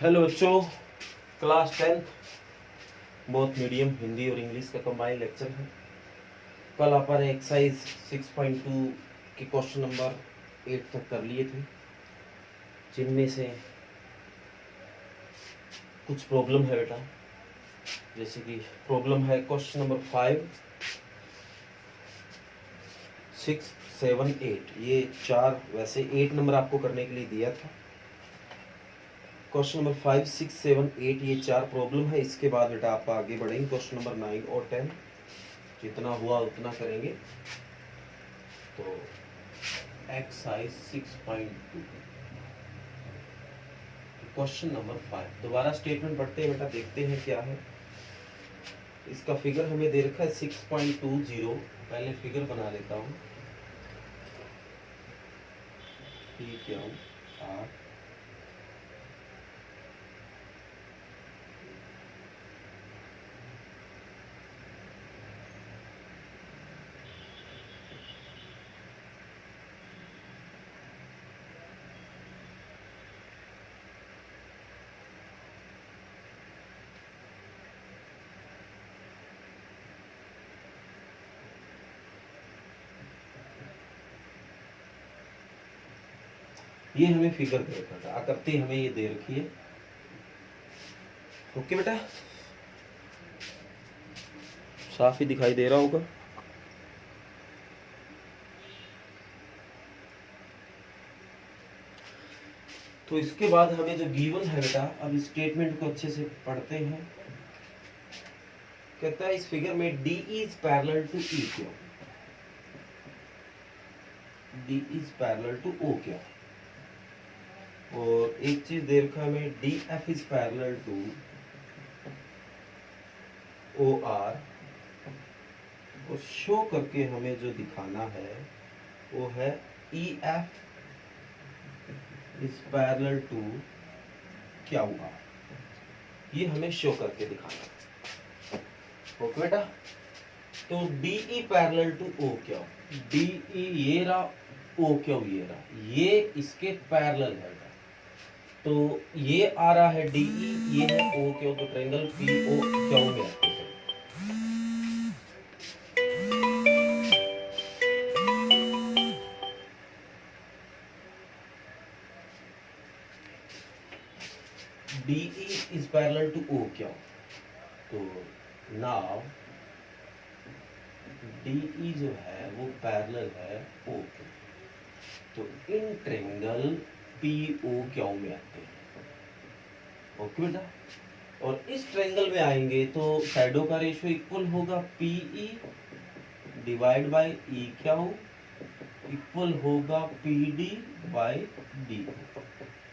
Hello बच्चों, class 10 both medium Hindi और English का कंबाइंड लेक्चर है। कल अपन एक्सरसाइज 6.2 के क्वेश्चन नंबर 8 तक कर लिए थे, जिनमें से कुछ प्रॉब्लम है बेटा। जैसे कि प्रॉब्लम है क्वेश्चन नंबर 5, 6, 7, 8। ये चार, वैसे 8 नंबर आपको करने के लिए दिया था। क्वेश्चन नंबर 5, 6, 7, 8 ये चार प्रॉब्लम है। इसके बाद बेटा आप आगे बढ़ेंगे क्वेश्चन नंबर 9 और 10, जितना हुआ उतना करेंगे। तो एक्सरसाइज 6.2 क्वेश्चन नंबर 5, दोबारा स्टेटमेंट पढ़ते हैं बेटा, देखते हैं क्या है। इसका फिगर हमें दे रखा है 6.20। पहले फिगर बना लेता हूँ। ठीक है, ये हमें फिगर दे रखा था, आकृति हमें ये दे रखी है। ओके बेटा, साफ ही दिखाई दे रहा होगा। तो इसके बाद हमें जो गिवन है बेटा, अब स्टेटमेंट को अच्छे से पढ़ते हैं। कहता है इस फिगर में D is parallel to E क्या, D is parallel to O क्या, और एक चीज दे रखा है हमें DF is parallel to OR, और शो करके हमें जो दिखाना है वो है EF is parallel to QR। ये हमें शो करके दिखाना है। ओके बेटा, तो DE पैरेलल टू O क्या, DE ये रहा, O क्या ये रहा, ये इसके पैरेलल है। तो ये आ रहा है DE, ये है O क्यू, तो ट्रायंगल PO क्यू में आते हैं। DE is parallel to O क्या, तो नाउ DE जो है वो पैरेलल है O के, तो इन ट्रायंगल PO क्यू में आते हैं। ओके बेटा, और इस ट्रायंगल में आएंगे तो साइडों का रेशियो इक्वल होगा PE divide by E Q equal होगा PD by DO।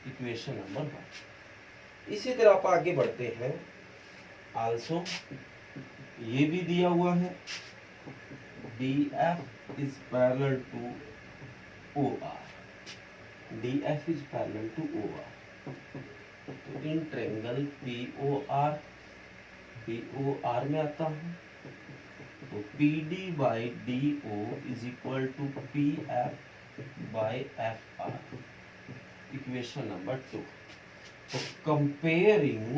Equation number 1। इसी तरह आप आगे बढ़ते हैं। आल्सो ये भी दिया हुआ है DF is parallel to OR, DF is parallel to OR, तो इन ट्रायंगल POR में आता हूँ, तो PD by DO is equal to PF by FR। Equation number 2। तो कंपेयरिंग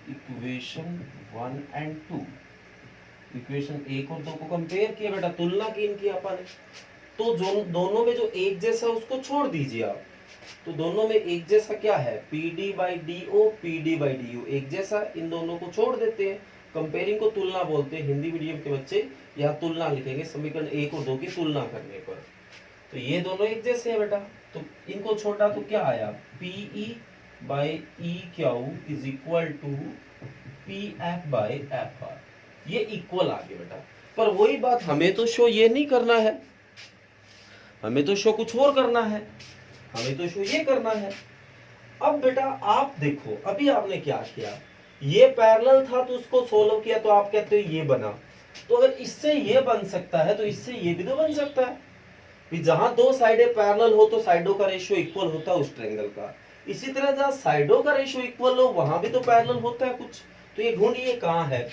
इक्वेशन 1 एंड 2, इक्वेशन 1 और 2 को कंपेयर किया बेटा, तुलना की इनकी अपन ने। तो जो दोनों में जो एक जैसा उसको छोड़ दीजिए आप। तो दोनों में एक जैसा क्या है, PD by DO, PD by DO एक जैसा, इन दोनों को छोड़ देते हैं। कंपेयरिंग को तुलना बोलते हैं। हिंदी मीडियम के बच्चे यहाँ तुलना लिखेंगे समीकरण 1 और 2 की तुलना करने पर। तो ये दोनों एक जैसे हैं बेटा, तो इनको छोटा तो क्या आया, PE by E Q is equal to PF by FR। ये इक्वल आ गया बेटा। पर वही बात, हमें तो शो ये नहीं करना है, हमें तो शो कुछ और करना है, हमें तो शो ये करना है। अब बेटा आप देखो, अभी आपने क्या किया, ये पैरेलल था तो उसको सोल्व किया, तो आप कहते हो ये बना। तो अगर इससे ये बन सकता है तो इससे ये भी तो बन सकता है। जहां दो साइडें पैरेलल हो तो साइडों का रेशियो इक्वल होता है उस ट्रायंगल का। इसी तरह जहां साइडों का रेशियो इक्वल हो वहां भी तो पैरेलल होता है कुछ। तो ये ढूंढिए कहां है,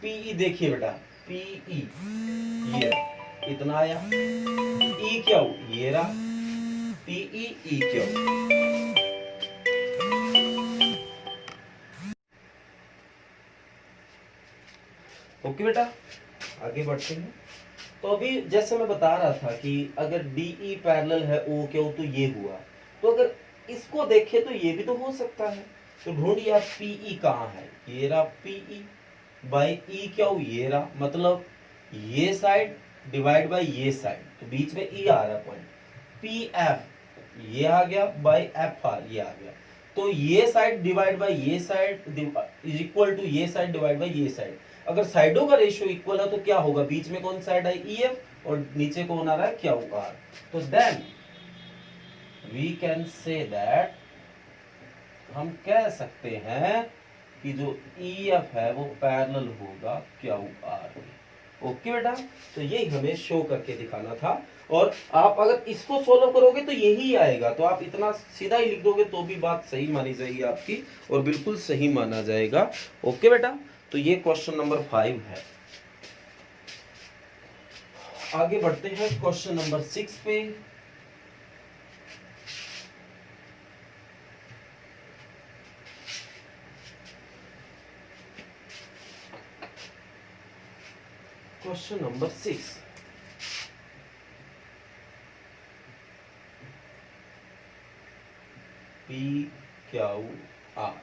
PE देखिए बेटा, PE ये इतना आया, E क्या हो ये रहा, पीई ई क्यू। ओके बेटा, आगे बढ़ते हैं। तो अभी जैसे मैं बता रहा था कि अगर डीई पैरेलल है ओ क्यू तो ये हुआ, तो अगर इसको देखे तो ये भी तो हो सकता है। तो ढूंढिए आप पीई कहाँ है, ये रहा पीई बाई ई क्यू, ये रहा, मतलब ये साइड डिवाइड बाई ये साइड, तो बीच में ई आ रहा पॉइंट, पी एफ ये आ गया बाई एफ आर ये आ गया। तो ये साइड डिवाइड बाई ये साइड इज इक्वल टू ये साइड डिवाइड बाई ये साइड। अगर साइडों का रेशियो इक्वल है तो क्या होगा, बीच में कौन साइड है ई एफ और नीचे कौन आ रहा है क्यू आर। तो then we can say that, हम कह सकते हैं कि जो ई एफ है वो पैरेलल होगा क्यू आर के। ओके बेटा, तो यही हमें शो करके दिखाना था। और आप अगर इसको सोल्व करोगे तो यही आएगा, तो आप इतना सीधा ही लिख दोगे तो भी बात सही मानी जाएगी आपकी और बिल्कुल सही माना जाएगा। ओके बेटा, तो ये क्वेश्चन नंबर 5 है। आगे बढ़ते हैं क्वेश्चन नंबर 6 पे। Question number 6, P Q R.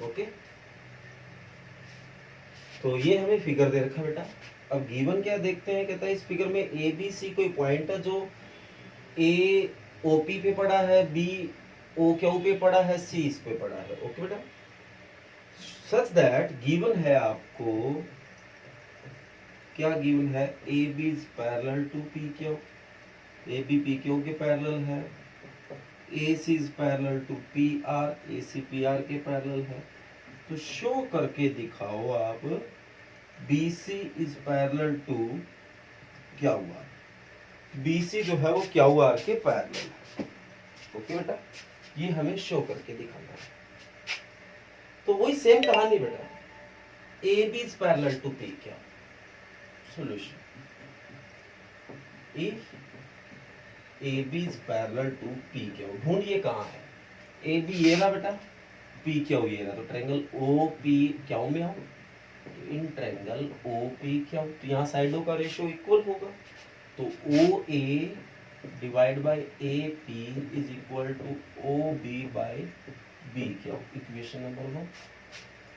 Okay, तो ये हमें फिगर दे रखा है बेटा। अब गिवन क्या देखते हैं, कहता है इस फिगर में ए बी सी कोई पॉइंट है जो ए ओ पी पे पड़ा है, बी ओ क्यू पे पड़ा है, सी इस पे पड़ा है। ओके बेटा, सच दैट गिवन है आपको, क्या गिवन है, A B is parallel to P Q, A B P Q के पैरेलल है, A C is parallel to P R, A C P R के पैरेलल है। तो शो करके दिखाओ आप B C is parallel to Q R, B C जो है वो क्यू आर के पैरेलल है। ओके बेटा, ये हमें शो करके दिखाना है। तो वही सेम कहानी बेटा, A B is parallel to P Q. Solution, if A B is parallel to P Q, ढूंढिए कहाँ है, ए बी ये रहा बेटा, पी क्यू ये रहा, तो ट्रायंगल ओ पी क्यू में आओ, तो in triangle O P Q, तो यहाँ साइडों का रेशियो इक्वल होगा, तो O A divide by A P is equal to O B by B Q, equation number 1।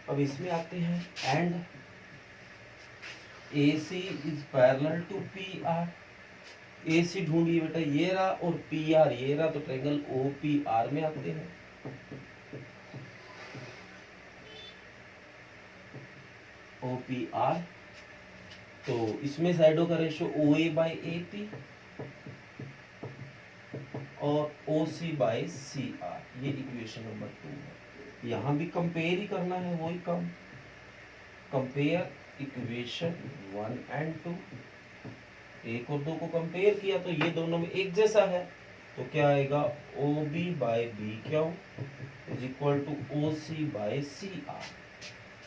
अब इसमें आते हैं, and A C is parallel to P R, A C ढूंढिए बेटा ये रहा और पी आर ये रहा, तो ट्रायंगल ओ पी आर में आते हैं। ओ पी आर, तो इसमें साइडों का ratio O A by A P और O C by C R, ये इक्वेशन नंबर 2 है। यहां भी कंपेयर ही करना है, वही काम, कंपेयर इक्वेशन 1 एंड 2, एक और दो को कंपेयर किया तो ये दोनों में एक जैसा है, तो क्या आएगा, O B by B Q is equal to O C by C R.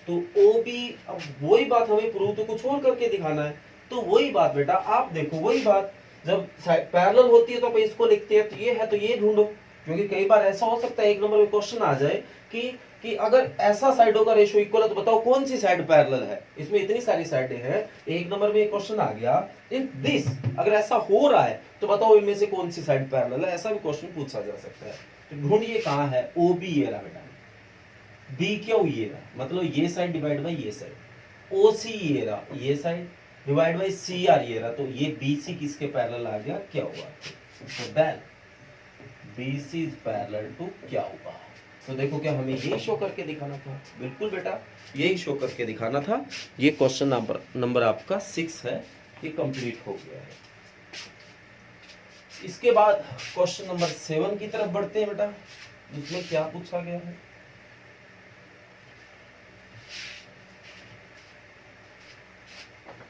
तो ओ बी, अब वही बात हमें प्रूव तो कुछ और करके दिखाना है, तो वही बात बेटा आप देखो, वही बात जब पैरेलल होती है तो अपन इसको लिखते हैं, तो ये है तो ये ढूंढो, क्योंकि कई बार ऐसा हो सकता है एक नंबर में क्वेश्चन आ जाए कि अगर ऐसा साइडों का रेशियो इक्वल है तो बताओ कौन सी साइड पैरेलल है, इसमें इतनी सारी साइडें हैं, एक नंबर में एक क्वेश्चन आ गया इफ दिस, अगर ऐसा हो रहा है तो बताओ इनमें से कौन सी साइड पैरेलल है, ऐसा भी क्वेश्चन पूछा जा सकता है। तो ढूंढिए कहाँ है, ओ बी ये रहा बेटा, बी क्यू ये रहा, मतलब ये साइड डिवाइड बाई ये साइड, ओ सी ये रहा, ये side divide by C R ये रहा, तो ये बी सी किसके पैरेलल आ गया, क्या हुआ, तो then B C is parallel to क्या हुआ। तो देखो क्या हमें यही शो करके दिखाना था, बिल्कुल बेटा यही शो करके दिखाना था। ये क्वेश्चन नंबर आपका 6 है, ये कंप्लीट हो गया है। इसके बाद क्वेश्चन नंबर 7 की तरफ बढ़ते हैं बेटा, जिसमें क्या पूछा गया है,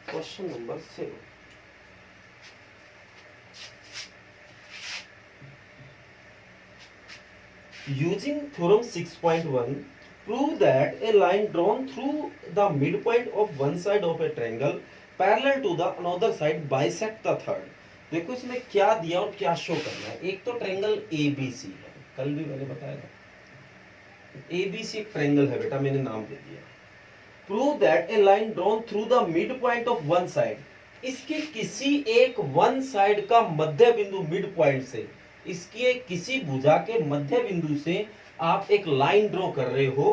question number 7। Using theorem 6.1 prove that a line drawn through the midpoint of one side of a triangle parallel to the another side bisect the third। देखो इसमें क्या दिया और क्या शो करना है। एक तो ट्रायंगल ABC है, कल भी मैंने बताया था ABC एक ट्रायंगल है बेटा, मैंने नाम दे दिया। Prove that A line drawn through the mid point of one side, इसके किसी एक वन साइड का मध्य बिंदु मिड पॉइंट से, इसकी किसी भुजा के मध्य बिंदु से आप एक लाइन ड्रॉ कर रहे हो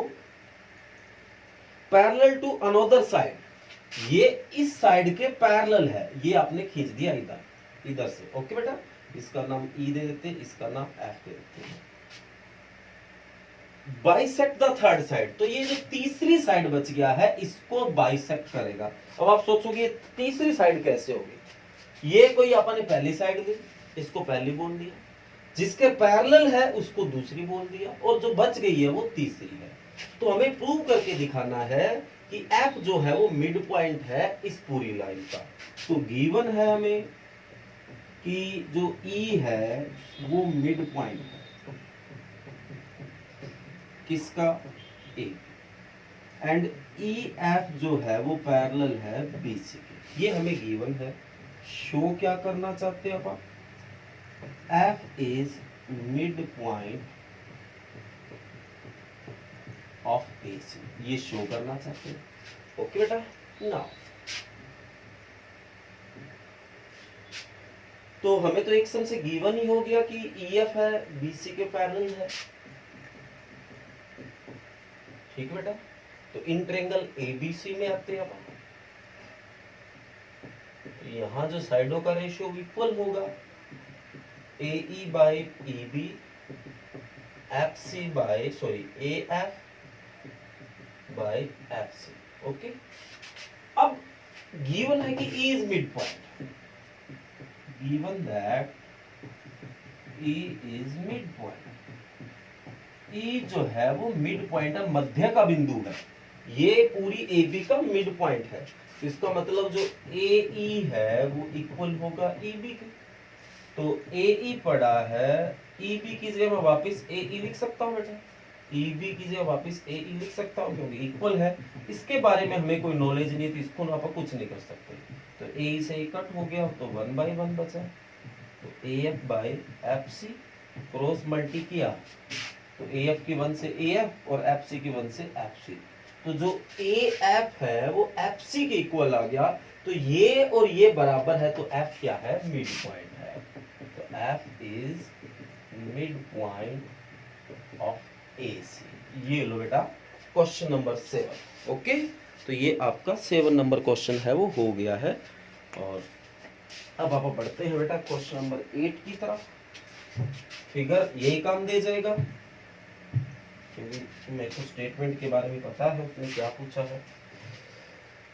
पैरेलल टू अनदर साइड, ये इस साइड के पैरेलल है, ये आपने खींच दिया इधर इधर से। ओके बेटा, इसका नाम ई दे देते, इसका नाम एफ दे देते हैं। बाइसेक्ट द थर्ड साइड, तो ये जो तीसरी साइड बच गया है इसको बाइसेक्ट करेगा। अब आप सोचोगे तीसरी साइड कैसे होगी, ये कोई अपने पहली साइड ली, इसको पहली बोल दिया, जिसके पैरेलल है उसको दूसरी बोल दिया, और जो बच गई है वो तीसरी है। तो हमें प्रूव करके दिखाना है कि एफ जो है वो मिड पॉइंट है इस पूरी लाइन का। तो गिवन है हमें कि जो ई है वो मिड पॉइंट है किसका, ए, एंड ई एफ जो है वो पैरेलल है बीसी के, ये हमें गिवन है। शो क्या करना चाहते हैं आप, F is mid point of AC, ये शो करना चाहते हैं। ओके बेटा, नाउ तो हमें तो एक सम से गिवन ही हो गया कि ईएफ है बीसी के पैरेलल है, ठीक बेटा। तो इन ट्रायंगल एबीसी में आते हैं अपन, यहां जो साइडों का रेशियो इक्वल होगा, AE by EB, FC by AF by FC। Okay, अब गिवन है कि E is mid point, given that E is mid point, E जो है वो मिड पॉइंट है, मध्य का बिंदु है, ये पूरी AB का मिड पॉइंट है। इसका मतलब जो AE है वो इक्वल होगा EB के। तो AE पड़ा है, EB की जगह मैं वापस AE लिख सकता हूँ बेटा, EB की जगह वापस AE लिख सकता हूँ क्योंकि इक्वल है। इसके बारे में हमें कोई नॉलेज नहीं थी, इसको आप कुछ नहीं कर सकते। तो AE से कट हो गया तो 1/1 बचा, तो AF by FC cross multi किया तो AF की 1 से AF और FC की 1 से FC, तो जो AF है वो FC के इक्वल आ गया। तो ये और ये बराबर है, तो F क्या है, मिड पॉइंट है। तो F is mid point of AC। ये लो बेटा क्वेश्चन नंबर 7। ओके, तो ये आपका 7 नंबर क्वेश्चन है वो हो गया है। और अब आप बढ़ते हैं बेटा क्वेश्चन नंबर 8 की तरफ। फिगर यही काम दे जाएगा क्योंकि मेरे को स्टेटमेंट के बारे में पता है उसने क्या पूछा है।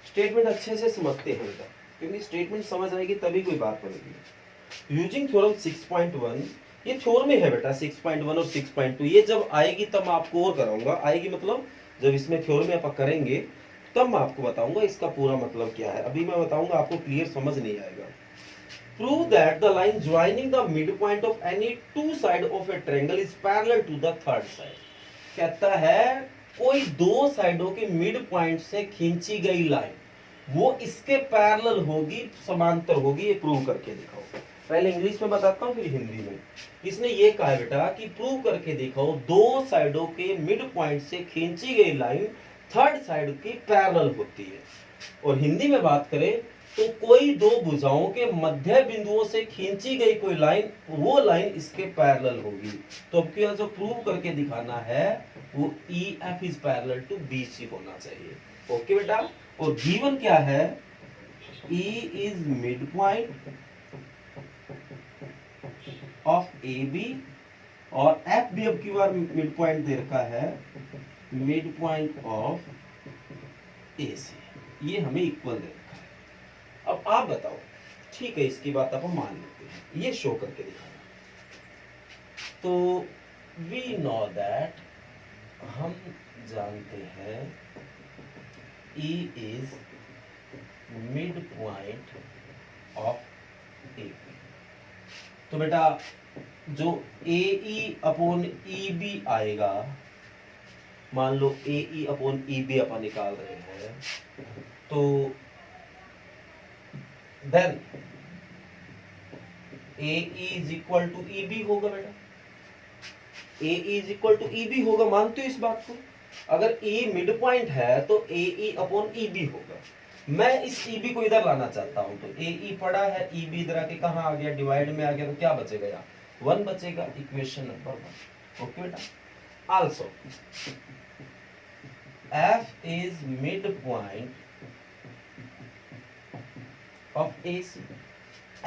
स्टेटमेंट अच्छे से समझते हैं बेटा, क्योंकि स्टेटमेंट समझ आएगी तभी कोई बात बनेगी। यूजिंग थ्योरम 6.1, ये थ्योरम में है बेटा 6.1 और 6.2, ये जब आएगी तब मैं आपको और कराऊंगा। आएगी मतलब जब इसमें थ्योरम में आप करेंगे तब मैं आपको बताऊंगा इसका पूरा मतलब क्या है। अभी मैं बताऊंगा आपको क्लियर समझ नहीं आएगा। Prove that the line joining the midpoint of any two side of a triangle is parallel to the third side। कहता है कोई दो साइडों के मिड पॉइंट से खींची गई लाइन वो इसके पैरेलल होगी, समांतर होगी। ये प्रूव करके दिखाओ। पहले इंग्लिश में बताता हूँ फिर हिंदी में। इसने ये कहा बेटा कि प्रूव करके दिखाओ दो साइडों के मिड पॉइंट से खींची गई लाइन थर्ड साइड की पैरेलल होती है। और हिंदी में बात करें तो कोई दो भुजाओं के मध्य बिंदुओं से खींची गई कोई लाइन, वो लाइन इसके पैरेलल होगी। तो अब क्या जो प्रूव करके दिखाना है वो EF is parallel to BC होना चाहिए। ओके बेटा, और गिवन क्या है, E is mid point of AB और F भी अब की बार मिड पॉइंट दे रखा है, मिड पॉइंट ऑफ AC। ये हमें इक्वल दे रखा है। अब आप बताओ, ठीक है इसकी बात आप मान लेते हैं, ये शो करके दिखाना। तो वी नो दैट, हम जानते हैं E is mid point of AB। तो बेटा जो AE अपॉन EB आएगा, मान लो AE अपॉन EB अपन निकाल रहे हैं, तो then AE is equal to EB होगा बेटा। AE is equal to EB होगा, मानते हो इस बात को? अगर E मिड पॉइंट है तो AE अपॉन EB होगा। मैं इस EB को इधर लाना चाहता हूं, तो AE पड़ा है, EB इधर आके कहां आ गया, डिवाइड में आ गया, तो क्या बचेगा यार, 1 बचेगा। Equation number 1। ओके बेटा। Also F is mid point of AC।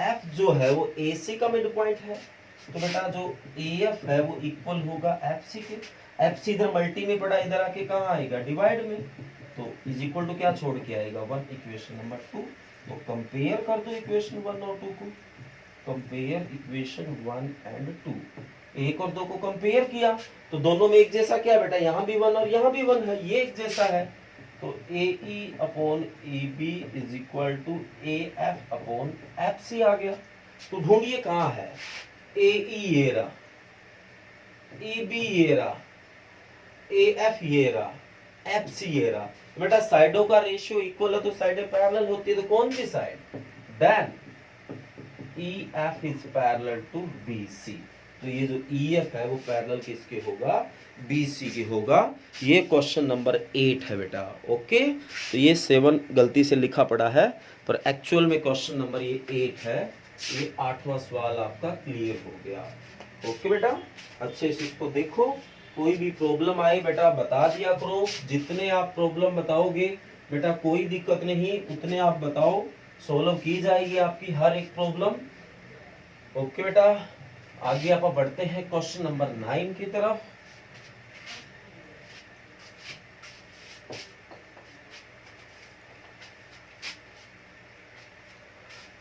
F जो है वो AC का मिड पॉइंट है, तो बेटा जो AF है वो इक्वल होगा FC के। FC इधर मल्टी में पड़ा, इधर आके कहां आएगा, डिवाइड में, तो इज इक्वल टू क्या छोड़ के आएगा, 1। Equation number 2। तो कंपेयर कर दो इक्वेशन 1 और 2 को। Compare equation 1 and 2। 1 और 2 को कंपेयर किया तो दोनों में एक जैसा क्या बेटा, यहाँ भी 1 और यहाँ भी 1 है, ये एक जैसा है। तो AE upon EB is equal to AF upon FC आ गया। तो ढूंढिए कहाँ है, AE ये रहा, EB ये रहा, AF ये रहा, FC ये रहा। बेटा साइडों का रेशियो इक्वल है तो साइडें पैरेलल होती है, तो कौन सी side, then EF is parallel to BC। तो ये जो EF है वो पैरेलल किसके होगा, BC के होगा। ये क्वेश्चन नंबर 8 है बेटा। ओके, तो ये 7 गलती से लिखा पड़ा है, पर एक्चुअल में क्वेश्चन नंबर ये 8 है। ये 8वां सवाल आपका क्लियर हो गया। ओके बेटा, अच्छे से इसको देखो, कोई भी प्रॉब्लम आए बेटा बता दिया करो। जितने आप प्रॉब्लम बताओगे बेटा कोई दिक्कत नहीं, उतने आप बताओ, सोल्व की जाएगी आपकी हर एक प्रॉब्लम। ओके बेटा, आगे आप बढ़ते हैं क्वेश्चन नंबर 9 की तरफ।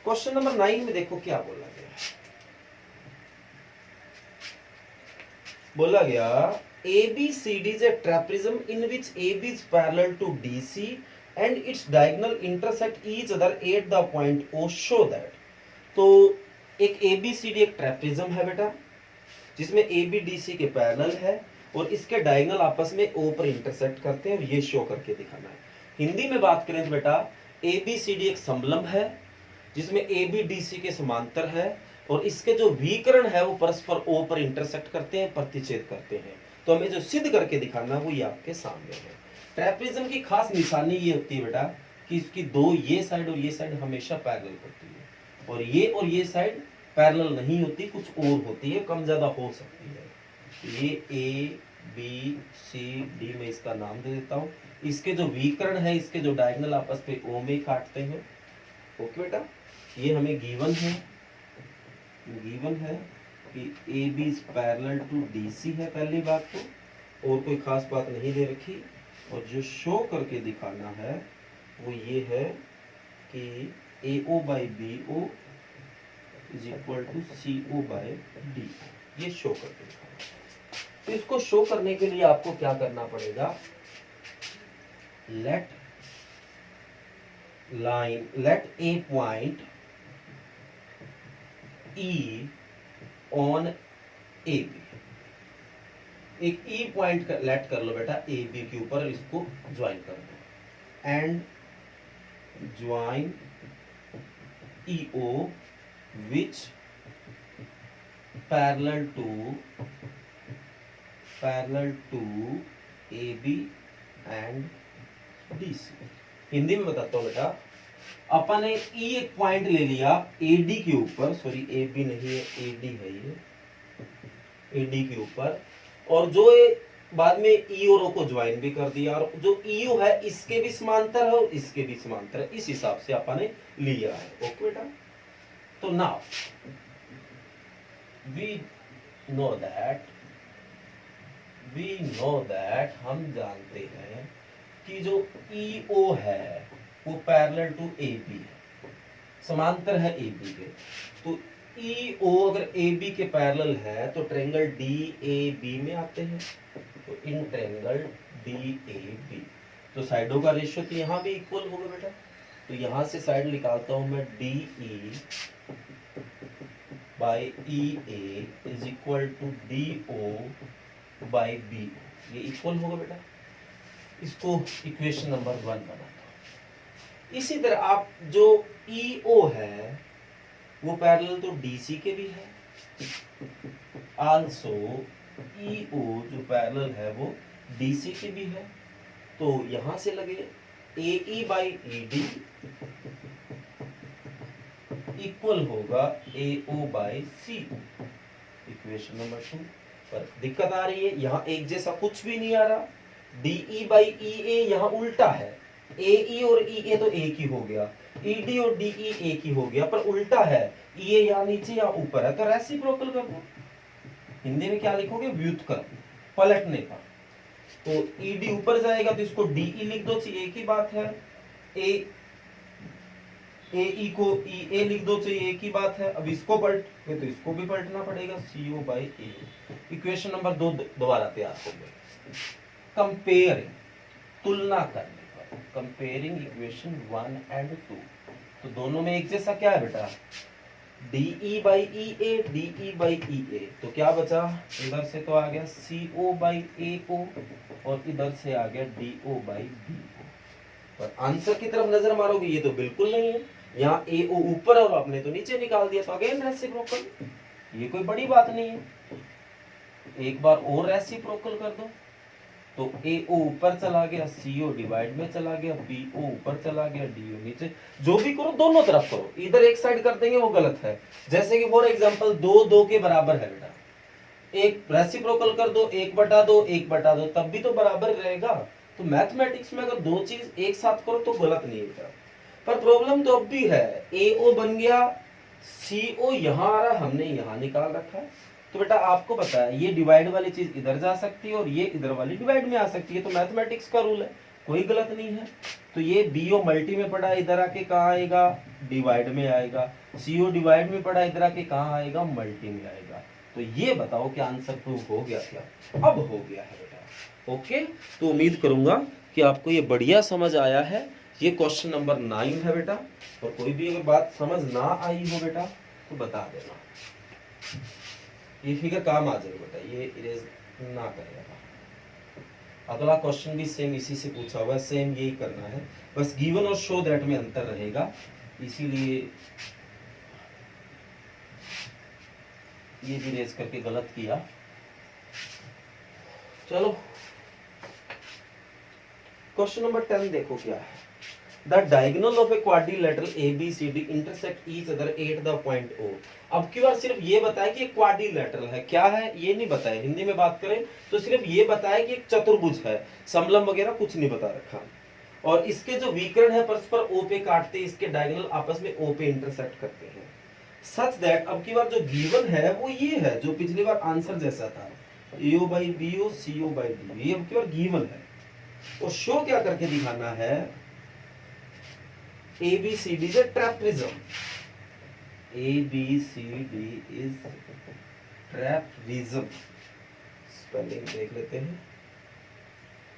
क्वेश्चन नंबर 9 में देखो क्या बोला गया। बोला गया ABCD is a trapezium in which AB is parallel to DC and its diagonal intersect each other at the point O, show that। तो एक ABCD एक ट्रेपेजियम है बेटा, जिसमें AB DC के पैरेलल है और इसके डायगोनल आपस में O पर इंटरसेक्ट करते हैं, और ये शो करके दिखाना है। हिंदी में बात करें तो बेटा ABCD एक समलंब है जिसमें AB DC के समांतर है, और इसके जो विकर्ण है वो परस्पर O पर इंटरसेक्ट करते हैं, प्रतिच्छेद करते हैं। तो हमें जो सिद्ध करके दिखाना वो ये आपके सामने है। ट्रेपेजियम की खास निशानी ये होती है बेटा कि इसकी दो ये साइड और ये साइड हमेशा पैरेलल होती है, और ये साइड पैरेलल नहीं होती, कुछ और होती है, कम ज्यादा हो सकती है। ये ABCD में इसका नाम दे देता हूँ। इसके जो विकर्ण है, इसके जो डायगोनल आपस पे O में काटते हैं। ओके बेटा, ये हमें गिवन है कि AB is parallel to DC है, पहली बात तो, और कोई खास बात नहीं दे रखी। और जो शो करके दिखाना है वो ये है कि AO by BO is equal to CO by D। ये शो करके दिखाना। तो इसको शो करने के लिए आपको क्या करना पड़ेगा, let a point E on AB। एक E पॉइंट लेट कर लो बेटा AB के ऊपर, इसको ज्वाइन कर दो, and join EO which parallel to AB and DC। Hindi में बताता हूं बेटा, अपन ने E एक पॉइंट ले लिया AD के ऊपर, सॉरी AB नहीं है AD है, ये AD के ऊपर, और जो बाद में E और O को ज्वाइन भी कर दिया, और जो EU है इसके भी समांतर है और इसके भी समांतर है, इस हिसाब से अपन ने लिया है। ओके बेटा, तो नाउ वी नो दैट हम जानते हैं कि जो EO है वो पैरेलल टू AB है, समांतर है AB के। तो EO अगर AB के पैरेलल है तो ट्रायंगल DAB में आते हैं, तो इन ट्रायंगल DAB, तो साइडों का रेशियो तो यहाँ भी इक्वल होगा बेटा। तो यहाँ से साइड निकालता हूं मैं DE by E A is equal to D O by B. ये इक्वल होगा बेटा, इसको इक्वेशन नंबर 1 बना दो। इसी तरह आप जो ई ओ है वो पैरेलल तो डीसी के भी है, आल्सो ई ओ जो पैरेलल है वो डीसी के भी है। तो यहां से लगे A E by E D equal होगा A O by C O. Equation number 2 पर दिक्कत आ रही है, यहाँ एक जैसा कुछ भी नहीं आ रहा। डीई बाई ई ए यहाँ उल्टा है, ए ई और ई ए तो एक ही हो गया, ई डी और डी ई एक ही हो गया, पर उल्टा है, ई ए यहाँ नीचे या ऊपर है, तो रेसिप्रोकल कर दो। हिंदी में क्या लिखोगे, व्युत्क्रम, पलटने का। तो ई डी ऊपर जाएगा तो इसको डी ई लिख दो, चाहिए एक ही बात है। ए ई को ई ए लिख दो, चाहिए एक ही बात है। अब इसको पलट तो इसको भी पलटना पड़ेगा, सी O by A. Equation number 2 दोबारा तैयार हो गई। कंपेयरिंग, तुलना करने पर, कंपेयरिंग इक्वेशन 1 एंड 2, तो दोनों में एक जैसा क्या है बेटा, DE by E A, DE by E A. तो क्या बचा, इधर से तो आ गया सी ओ बाई ए ओ और इधर से आ गया D O by B O. पर आंसर की तरफ नजर मारोगे ये तो बिल्कुल नहीं है, यहाँ ए ओ ऊपर और आपने तो नीचे निकाल दिया, तो अगेन रेसिप्रोकल, ये कोई बड़ी बात नहीं है। एक बार और रेसिप्रोकल कर दो, तो ए ओ ऊपर चला गया, सी ओ डिवाइड में चला गया, बी ओ ऊपर चला गया, डी ओ नीचे। जो भी करो दोनों तरफ करो, इधर एक साइड कर देंगे वो गलत है। जैसे कि फॉर एग्जांपल 2 2 के बराबर है बेटा, एक रेसिप्रोकल कर दो, 1/2 1/2, तब भी तो बराबर रहेगा। तो मैथमेटिक्स में अगर दो चीज एक साथ करो तो गलत नहीं है। पर प्रॉब्लम तो अब भी है, ए ओ बन गया, सी ओ यहाँ आ रहा, हमने यहाँ निकाल रखा है। तो बेटा आपको पता है ये डिवाइड वाली चीज इधर जा सकती है और ये इधर वाली डिवाइड में आ सकती है, तो मैथमेटिक्स का रूल है, कोई गलत नहीं है। तो ये बी ओ मल्टी में पड़ा, इधर आके कहाँ आएगा, डिवाइड में आएगा। सी ओ डिवाइड में पड़ा, इधर आके कहाँ आएगा, मल्टी में आएगा। तो ये बताओ कि आंसर प्रूव हो गया क्या, अब हो गया है बेटा। ओके, तो उम्मीद करूंगा कि आपको ये बढ़िया समझ आया है। ये क्वेश्चन नंबर 9 है बेटा, और कोई भी अगर बात समझ ना आई हो बेटा तो बता देना। ये फिगर काम आ जाएगा बेटा, ये इरेज ना करेगा। अगला क्वेश्चन भी सेम इसी से पूछा हुआ है, सेम यही करना है, बस गिवन और शो दैट में अंतर रहेगा, इसीलिए ये भी रेज करके गलत किया। चलो क्वेश्चन नंबर 10 देखो क्या है। The diagonal of a quadrilateral ABCD intersect each other at the point O। अब की बार सिर्फ ये बताया कि एक क्वाड्रिलेटरल है, क्या है ये नहीं बताया। हिंदी में बात करें तो सिर्फ ये बताया कि एक चतुर्भुज है, समलम वगैरह कुछ नहीं बता रखा। और इसके जो विकर्ण है परस्पर O पे काटते, इसके डायगोनल आपस में O पे इंटरसेक्ट करते हैं। सच दैट अब की बार जो गिवन है वो ये है जो पिछली बार आंसर जैसा था, AO by BO CO by DO, ये अब की बार गिवन है। और शो क्या करके दिखाना है, ABCD is a trapezium। ABCD is trapezium, spelling देख लेते हैं,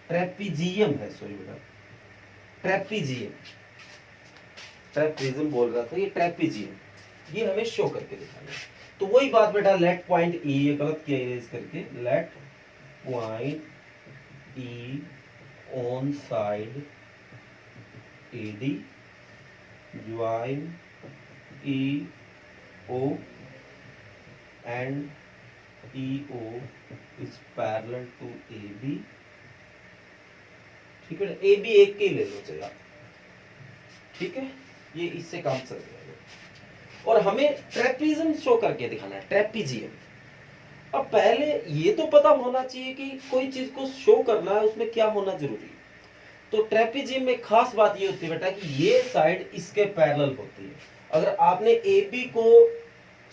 ट्रेपीजियम है, सॉरी बेटा, ट्रेपीजियम, ट्रेपीजियम बोल रहा था, ये ट्रेपीजियम, ये हमें शो करके दिखाना है। तो वही बात बेटा, लेट पॉइंट E, ये गलत किया इरेज करके, let point E on side AD join EO and EO is parallel to AB। ठीक है, AB एक के ले लो चाहिए, ठीक है, ये इससे काम चल जाएगा। और हमें ट्रेपीजियम शो करके दिखाना है, ट्रेपीजियम। अब पहले ये तो पता होना चाहिए कि कोई चीज को शो करना है उसमें क्या होना जरूरी है। तो ट्रेपीजियम में खास बात ये होती है बेटा कि ये साइड इसके पैरेलल होती है। अगर आपने AB को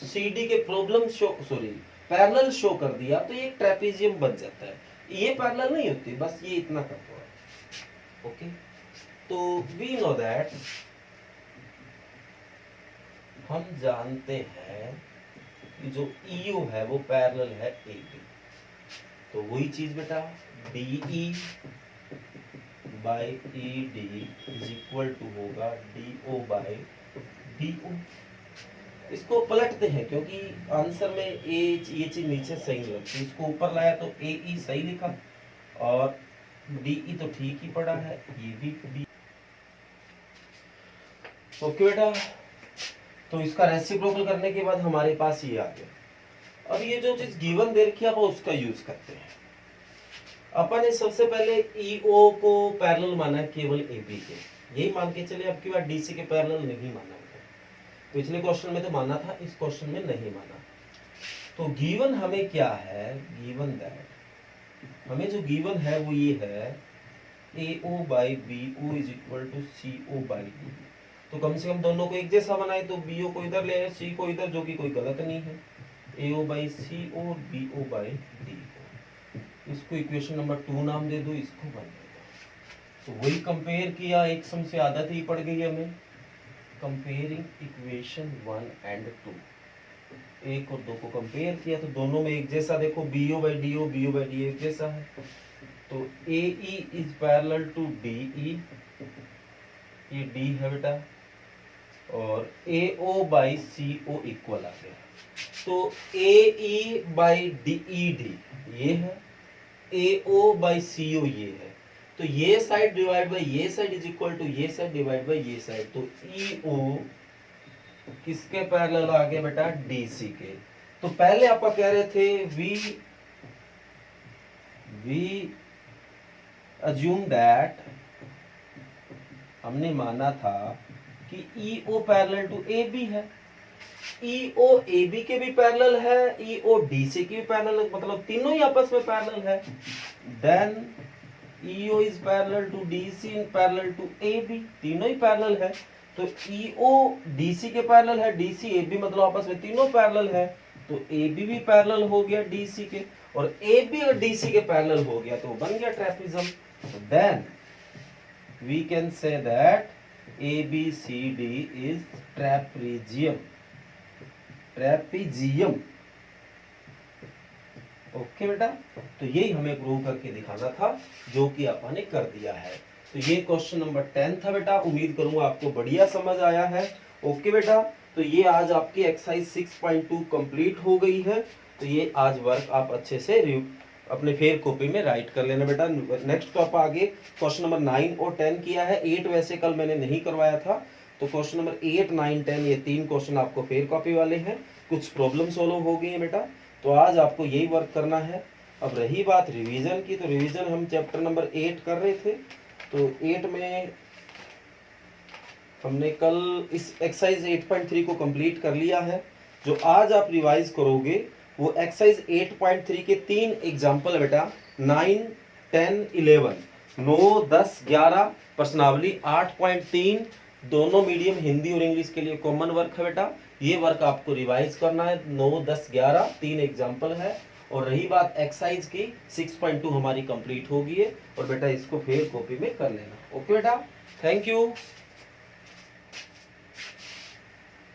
CD के problem show sorry parallel show कर दिया तो ये ट्रेपीजियम बन जाता है। ये पैरेलल नहीं होती, बस ये इतना करता है। ओके, तो वी नो दैट, हम जानते हैं कि जो EO है वो पैरेलल है AB। तो वही चीज बेटा, DE by ED is equal to होगा DO बाई DO। इसको पलटते हैं क्योंकि आंसर में ये चीज नीचे सही नहीं लगती, इसको ऊपर लाया तो ए ई सही लिखा और डी ई तो ठीक ही पड़ा है, ये भी डी। ओके बेटा, तो इसका रेसिप्रोकल करने के बाद हमारे पास ये आ गया। अब ये जो चीज गिवन दे रखी है आप उसका यूज करते हैं। अपन ने सबसे पहले ईओ को पैरेलल माना है केवल एबी के, यही मान के चले। अब की बार डीसी के पैरेलल नहीं माना है, पिछले क्वेश्चन में तो माना था, इस क्वेश्चन में नहीं माना। तो गिवन हमें क्या है, गिवन दैट हमें जो गिवन है वो ये है AO by BO is equal to CO by D। तो कम से कम दोनों को एक जैसा बनाए, तो BO को इधर ले आए, C को इधर, जो कि कोई गलत नहीं है। AO बाई CO और BO बाई D। इसको इक्वेशन नंबर 2 नाम दे दो, इसको बन जाएगा। तो वही कंपेयर किया, एक सम से आदत ही पड़ गई हमें, कंपेयरिंग इक्वेशन 1 एंड 2। 1 और 2 को कंपेयर किया तो दोनों में एक जैसा, देखो BO by DO, BO by DO एक जैसा है। तो AE is parallel to DE, ये D है बेटा, और AO बाई CO इक्वल आ गया। तो AE बाई DED ये है, AO बाई CO ये है। तो ये साइड डिवाइड बाई ये साइड इज इक्वल टू ये साइड डिवाइड बाई ये साइड। तो EO किसके पैरेलल आ गया बेटा, DC के। तो पहले आप कह रहे थे वी अज्यूम दैट, हमने माना था कि EO पैरेलल टू AB है। EO AB के भी पैरेलल है, EO DC के भी पैरेलल है, मतलब तीनों ही आपस में पैरेलल है। Then EO is parallel to DC in parallel to AB, तीनों ही पैरेलल है। तो EO DC के पैरेलल है, DC AB, मतलब आपस में तीनों पैरेलल है। तो AB भी पैरेलल हो गया DC के, और AB और DC के पैरेलल हो गया, तो बन गया ट्रेपेजियम। तो then we can say that ABCD is trapezium, trapezium. Okay बेटा, तो यही हमें प्रूव करके दिखाना था, जो कि आपने कर दिया है। तो ये क्वेश्चन नंबर 10 था बेटा, उम्मीद करूंगा आपको बढ़िया समझ आया है। ओके बेटा, तो ये आज आपकी एक्सरसाइज 6.2 कंप्लीट हो गई है। तो ये आज वर्क आप अच्छे से अपने फेयर कॉपी में राइट कर लेना बेटा। नेक्स्ट तो आप आगे क्वेश्चन नंबर 9 और 10 किया है, 8 वैसे कल मैंने नहीं करवाया था। तो क्वेश्चन नंबर 8, 9, 10 ये 3 क्वेश्चन आपको फेयर कॉपी वाले हैं। कुछ प्रॉब्लम सोल्व हो गई है बेटा, तो आज आपको यही वर्क करना है। अब रही बात रिवीजन की, तो रिवीजन हम चैप्टर नंबर 8 कर रहे थे। तो 8 में हमने कल इस एक्सरसाइज 8.3 को कंप्लीट कर लिया है। जो आज आप रिवाइज करोगे वो एक्सरसाइज 8.3 के 3 एग्जाम्पल है बेटा, 9, 10, 11, 9, 10, 11 प्रश्नावली, 8.3 दोनों मीडियम हिंदी और इंग्लिश के लिए कॉमन वर्क है बेटा। ये वर्क आपको रिवाइज करना है, 9, 10, 11 3 एग्जाम्पल है। और रही बात एक्सरसाइज की, 6.2 हमारी कंप्लीट हो गई है, और बेटा इसको फेयर कॉपी में कर लेना। ओके बेटा, थैंक यू।